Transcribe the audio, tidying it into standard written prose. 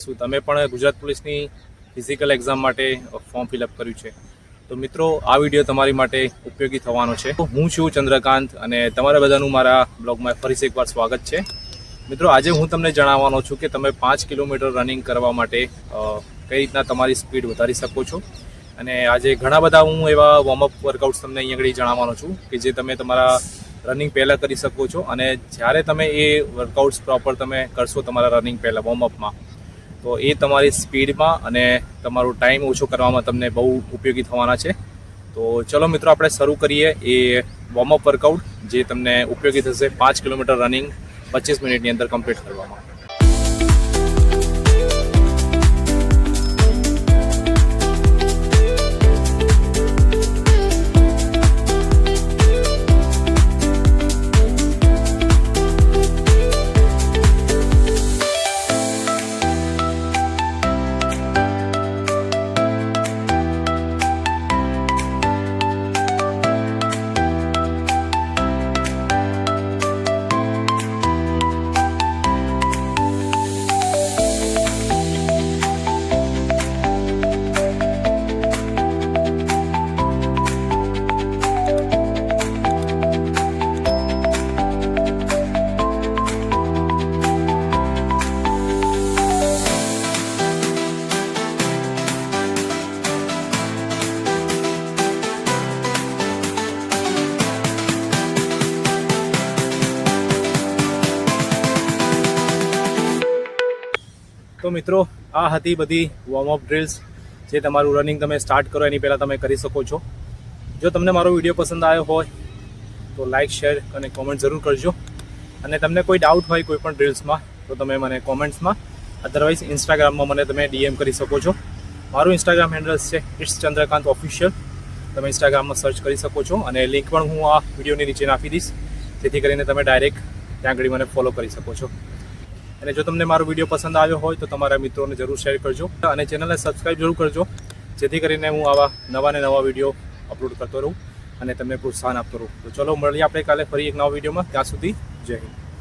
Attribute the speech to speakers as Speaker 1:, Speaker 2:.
Speaker 1: શું તમે પણ ગુજરાત પોલીસની ફિઝિકલ એક્ઝામ માટે ફોર્મ ફિલઅપ કર્યું છે? તો મિત્રો, આ વિડીયો તમારી માટે ઉપયોગી થવાનો છે. હું છું ચંદ્રકાંત અને તમારા બધાનું મારા બ્લોગમાં ફરીથી એકવાર સ્વાગત છે. મિત્રો, આજે હું તમને જણાવવાનો છું કે તમે 5 કિલોમીટર રનિંગ કરવા માટે કઈ રીતના તમારી સ્પીડ વધારી શકો છો. અને આજે ઘણા બધા હું એવા વોર્મઅપ વર્કઆઉટ્સ તમને અહીં આગળ જણાવવાનો છું કે જે તમે તમારા રનિંગ પહેલાં કરી શકો છો. અને જ્યારે તમે એ વર્કઆઉટ્સ પ્રોપર તમે કરશો તમારા રનિંગ પહેલાં વોર્મઅપમાં, તો એ તમારી સ્પીડમાં અને તમારો ટાઈમ ઓછો કરવામાં તમને બહુ ઉપયોગી થવાના છે. તો ચલો મિત્રો, આપણે શરૂ કરીએ એ વોર્મઅપ વર્કઆઉટ જે તમને ઉપયોગી થશે 5 કિલોમીટર રનિંગ 25 મિનિટની અંદર કમ્પ્લીટ કરવામાં. તો મિત્રો, આ હતી બધી વોર્મઅપ ડ્રિલ્સ જે તમારું રનિંગ તમે સ્ટાર્ટ કરો એની પહેલાં તમે કરી શકો છો. જો તમને મારો વિડીયો પસંદ આવ્યો હોય તો લાઇક, શેર અને કોમેન્ટ જરૂર કરજો. અને તમને કોઈ ડાઉટ હોય કોઈ પણ ડ્રિલ્સમાં તો તમે મને કોમેન્ટ્સમાં, અધરવાઇઝ ઇન્સ્ટાગ્રામમાં મને તમે DM કરી શકો છો. મારું ઇન્સ્ટાગ્રામ હેન્ડલ્સ છે ઇટ્સ ચંદ્રકાંત ઓફિશિયલ. તમે ઇન્સ્ટાગ્રામમાં સર્ચ કરી શકો છો અને લિંક પણ હું આ વિડીયોની નીચે નાખી દઈશ, જેથી કરીને તમે ડાયરેક્ટ ત્યાં આગળ મને ફોલો કરી શકો છો. અને જો તમને મારો વિડીયો પસંદ આવ્યો હોય તો તમારા મિત્રોને જરૂર શેર કરજો અને ચેનલને સબસ્ક્રાઈબ જરૂર કરજો, જેથી કરીને હું આવા નવા ને નવા વિડીયો અપલોડ કરતો રહું અને તમને પ્રોત્સાહન આપતો રહું. તો ચલો મળીએ આપણે કાલે ફરી એક નવા વિડીયોમાં. ત્યાં સુધી જય હિન્દ.